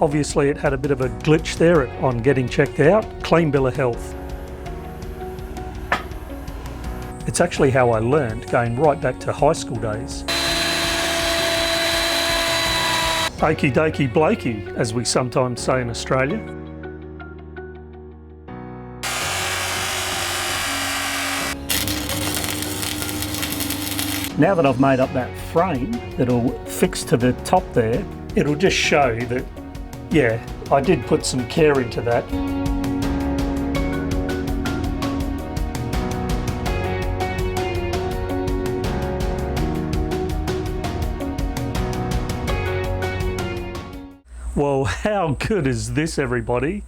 Obviously it had a bit of a glitch there on getting checked out. Clean bill of health. It's actually how I learned, going right back to high school days. Okie dokie blokey, as we sometimes say in Australia. Now that I've made up that frame that'll fix to the top there, it'll just show that, yeah, I did put some care into that. Well, how good is this, everybody?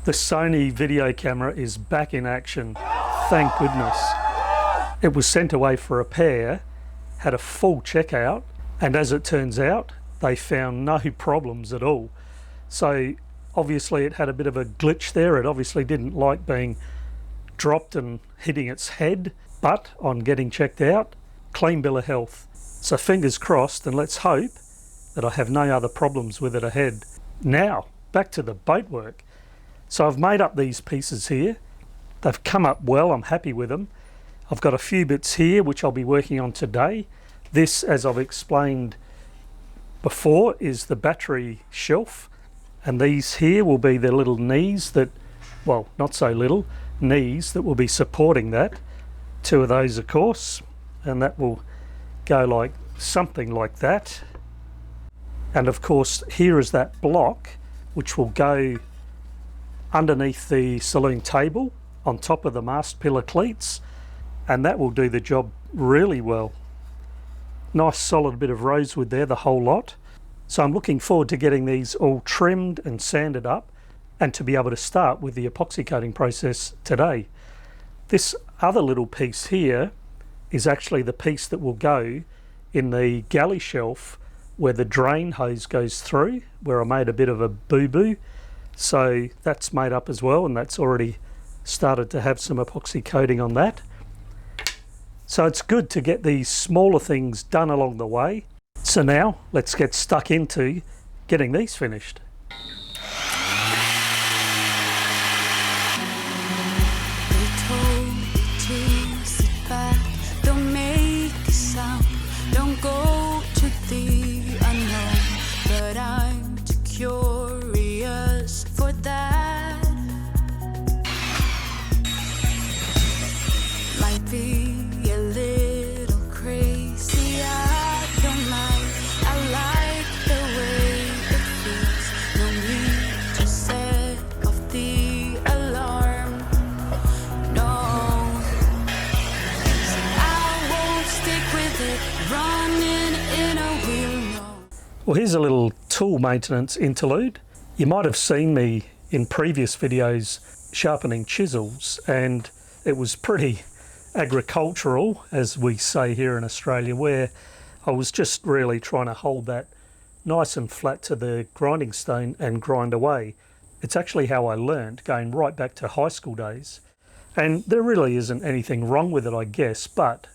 The Sony video camera is back in action, thank goodness. It was sent away for repair, had a full checkout, and as it turns out, they found no problems at all. So obviously it had a bit of a glitch there. It obviously didn't like being dropped and hitting its head, but on getting checked out, clean bill of health. So fingers crossed, and let's hope that I have no other problems with it ahead. Now, back to the boat work. So I've made up these pieces here. They've come up well, I'm happy with them. I've got a few bits here which I'll be working on today. This, as I've explained before, is the battery shelf, and these here will be the little knees that, well, not so little, knees that will be supporting that. Two of those, of course, and that will go like something like that. And of course here is that block which will go underneath the saloon table on top of the mast pillar cleats, and that will do the job really well. Nice solid bit of rosewood there, the whole lot. So I'm looking forward to getting these all trimmed and sanded up and to be able to start with the epoxy coating process today. This other little piece here is actually the piece that will go in the galley shelf where the drain hose goes through, where I made a bit of a boo-boo. So that's made up as well, and that's already started to have some epoxy coating on that. So it's good to get these smaller things done along the way. So now let's get stuck into getting these finished. Well, here's a little tool maintenance interlude. You might have seen me in previous videos sharpening chisels, and it was pretty agricultural, as we say here in Australia, where I was just really trying to hold that nice and flat to the grinding stone and grind away. It's actually how I learned, going right back to high school days. And there really isn't anything wrong with it, I guess, but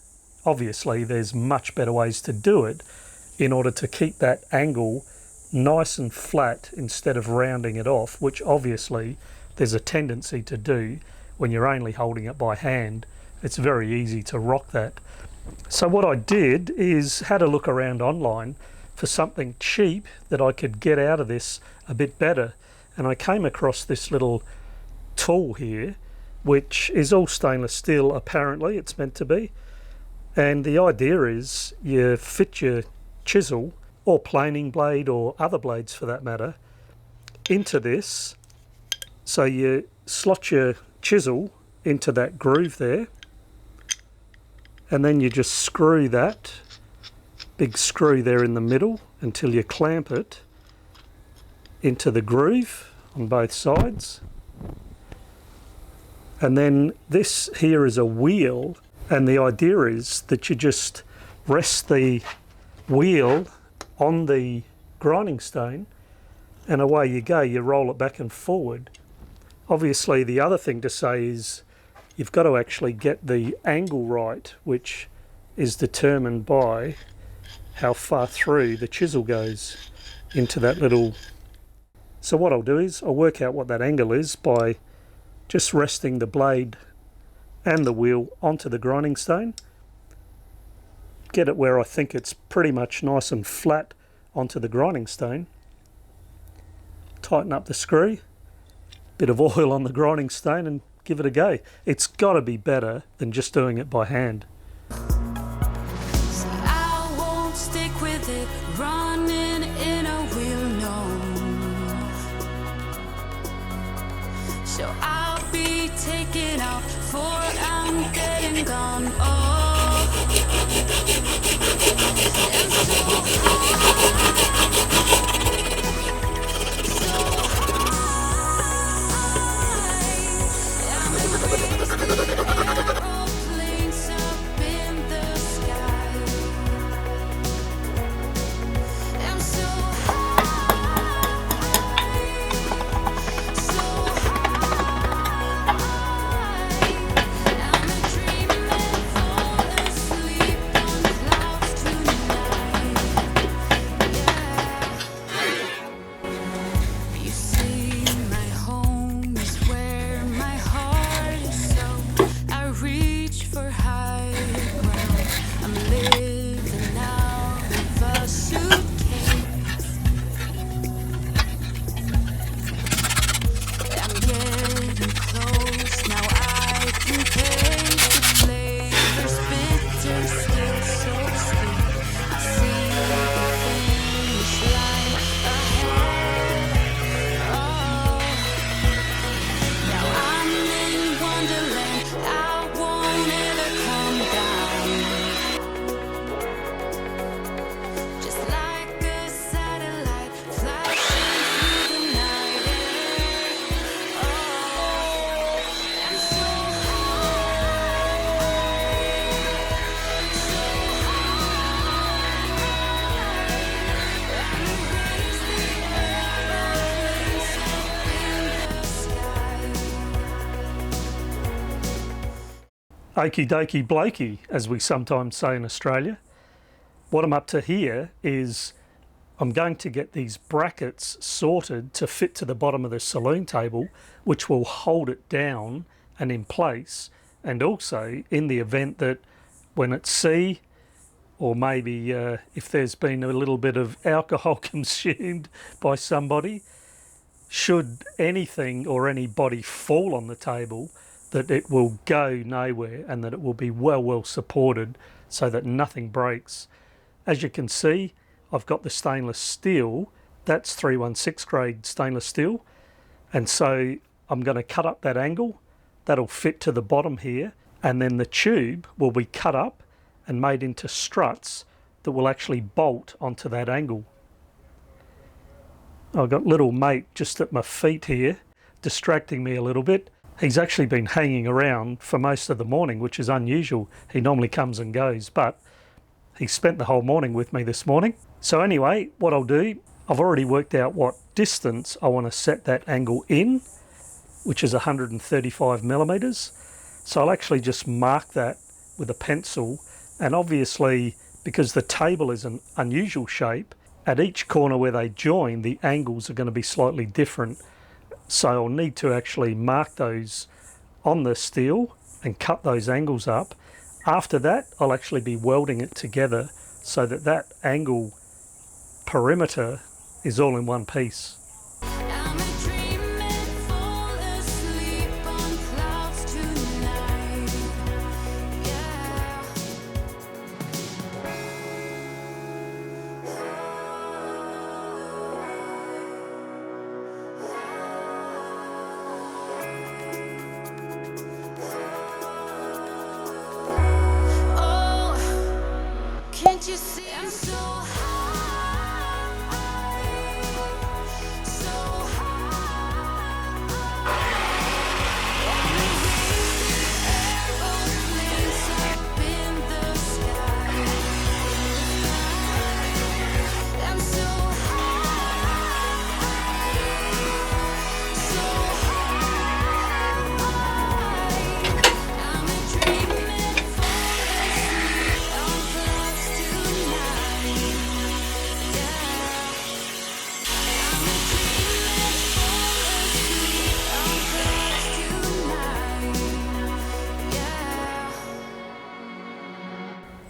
obviously there's much better ways to do it in order to keep that angle nice and flat instead of rounding it off, which obviously there's a tendency to do when you're only holding it by hand. It's very easy to rock that. So what I did is had a look around online for something cheap that I could get out of this a bit better, and I came across this little tool here, which is all stainless steel, apparently it's meant to be. And the idea is you fit your chisel or planing blade, or other blades for that matter, into this. So you slot your chisel into that groove there, and then you just screw that big screw there in the middle until you clamp it into the groove on both sides. And then this here is a wheel, and the idea is that you just rest the wheel on the grinding stone and away you go. You roll it back and forward. Obviously the other thing to say is you've got to actually get the angle right, which is determined by how far through the chisel goes into that little So what I'll do is I'll work out what that angle is by just resting the blade and the wheel onto the grinding stone. Get it where I think it's pretty much nice and flat onto the grinding stone. Tighten up the screw, bit of oil on the grinding stone, and give it a go. It's got to be better than just doing it by hand. So I won't stick with it, running in a wheel, no. So I'll be taking off, for I'm getting gone. Oh, and so aeroplanes up in the sky. I'm so I'm a dreaming, fall asleep on clouds tonight. Yeah. You see, my home is where my heart is, so I reach for high ground. I'm living out of a suitcase. I'm getting close, now I can taste the flavors, bitter still so sweet. I see the finish line ahead. Oh, now I'm in Wonderland, I won't ever come down. Just like a satellite flashing through the night air. Oh, and so Okie dokie blokey, as we sometimes say in Australia. What I'm up to here is I'm going to get these brackets sorted to fit to the bottom of the saloon table, which will hold it down and in place. And also, in the event that when at sea, or maybe if there's been a little bit of alcohol consumed by somebody, should anything or anybody fall on the table, that it will go nowhere and that it will be well supported so that nothing breaks. As you can see, I've got the stainless steel, that's 316 grade stainless steel, and so I'm going to cut up that angle, that'll fit to the bottom here, and then the tube will be cut up and made into struts that will actually bolt onto that angle. I've got little mate just at my feet here, distracting me a little bit. He's actually been hanging around for most of the morning, which is unusual. He normally comes and goes, but he spent the whole morning with me this morning. So anyway, what I'll do, I've already worked out what distance I want to set that angle in, which is 135 millimeters. So I'll actually just mark that with a pencil, and obviously because the table is an unusual shape, at each corner where they join, the angles are going to be slightly different. So I'll need to actually mark those on the steel and cut those angles up. After that, I'll actually be welding it together so that that angle perimeter is all in one piece. I'm a dreaming, fall asleep on clouds tonight. Yeah. Oh, can't you see I'm so high?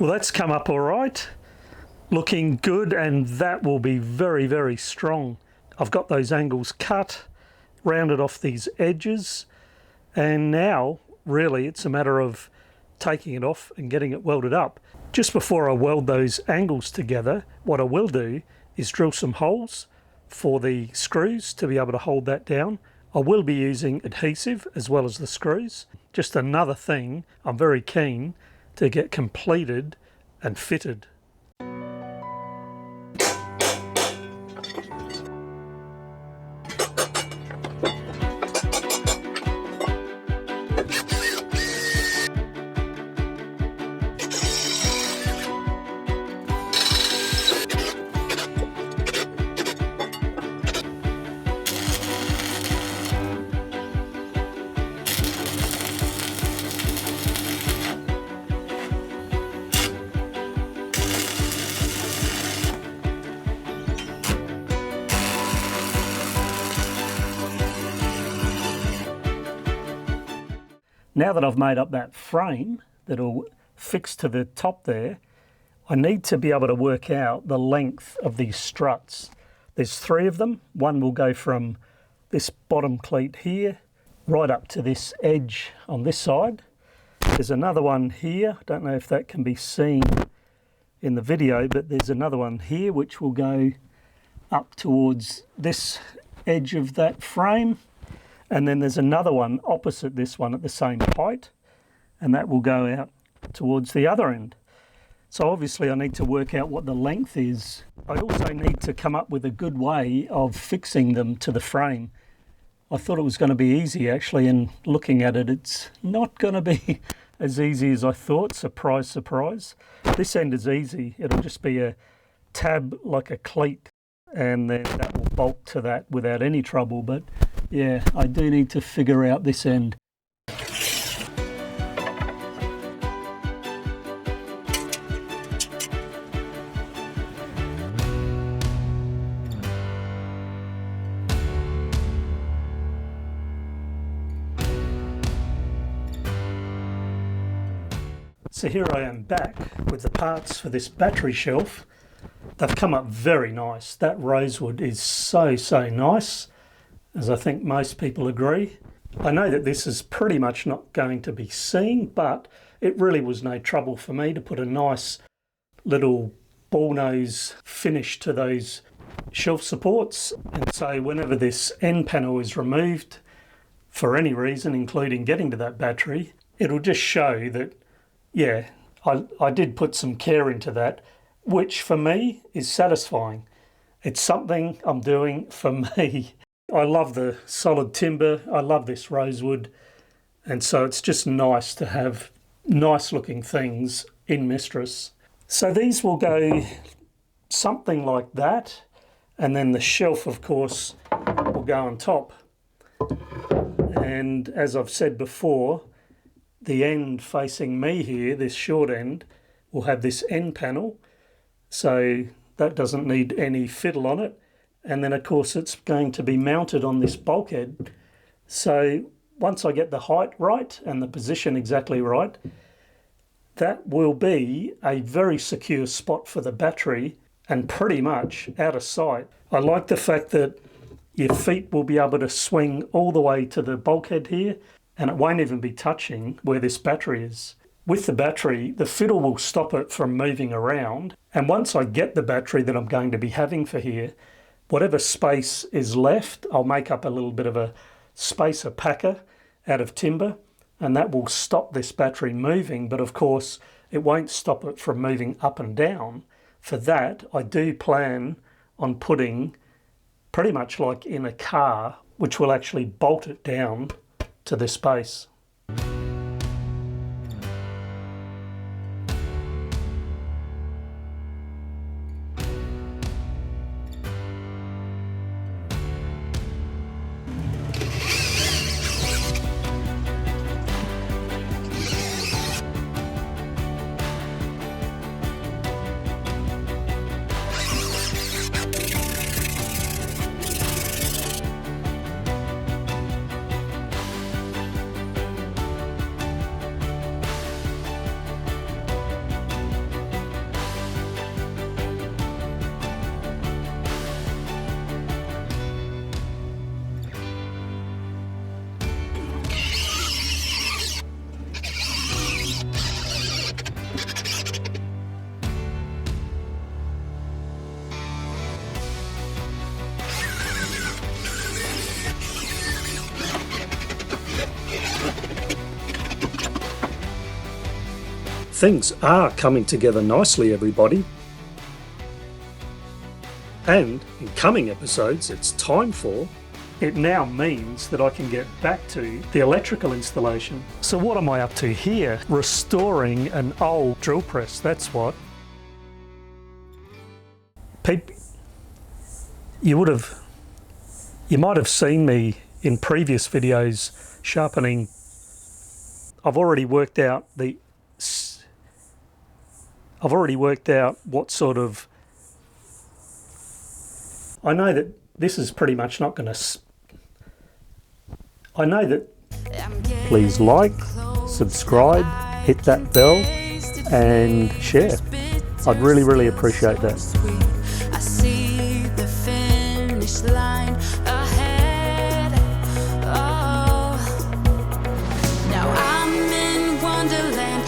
Well, that's come up all right, looking good, and that will be very, very strong. I've got those angles cut, rounded off these edges, and now really it's a matter of taking it off and getting it welded up. Just before I weld those angles together, what I will do is drill some holes for the screws to be able to hold that down. I will be using adhesive as well as the screws. Just another thing I'm very keen to get completed and fitted. Now that I've made up that frame that'll fix to the top there, I need to be able to work out the length of these struts. There's 3 of them. One will go from this bottom cleat here right up to this edge on this side. There's another one here. I don't know if that can be seen in the video, but there's another one here which will go up towards this edge of that frame. And then there's another one opposite this one at the same height, and that will go out towards the other end. So obviously I need to work out what the length is. I also need to come up with a good way of fixing them to the frame. I thought it was going to be easy actually, and looking at it, it's not going to be as easy as I thought. Surprise, surprise. This end is easy. It'll just be a tab like a cleat, and then that will bolt to that without any trouble. But yeah, I do need to figure out this end. So here I am back with the parts for this battery shelf. They've come up very nice. That rosewood is so nice, as I think most people agree. I know that this is pretty much not going to be seen, but it really was no trouble for me to put a nice little ball nose finish to those shelf supports. And so whenever this end panel is removed for any reason, including getting to that battery, it'll just show that, yeah, I did put some care into that, which for me is satisfying. It's something I'm doing for me. I love the solid timber, I love this rosewood, and so it's just nice to have nice looking things in Mistress. So these will go something like that, and then the shelf of course will go on top. And as I've said before, the end facing me here, this short end, will have this end panel, so that doesn't need any fiddle on it. And then of course it's going to be mounted on this bulkhead. So once I get the height right and the position exactly right, that will be a very secure spot for the battery and pretty much out of sight. I like the fact that your feet will be able to swing all the way to the bulkhead here, and it won't even be touching where this battery is. With the battery, the fiddle will stop it from moving around, and once I get the battery that I'm going to be having for here, whatever space is left, I'll make up a little bit of a spacer packer out of timber, and that will stop this battery moving, but of course it won't stop it from moving up and down. For that, I do plan on putting pretty much like in a car, which will actually bolt it down to this base. Things are coming together nicely, everybody. And in coming episodes, it's time for... It now means that I can get back to the electrical installation. So what am I up to here? Restoring an old drill press, that's what. You might have seen me in previous videos sharpening. I've already worked out what sort of... I know that this is pretty much not going to... I know that... Please like, subscribe, hit that bell and share. I'd really, really appreciate that. I see the finish line ahead. Oh, now I'm in Wonderland.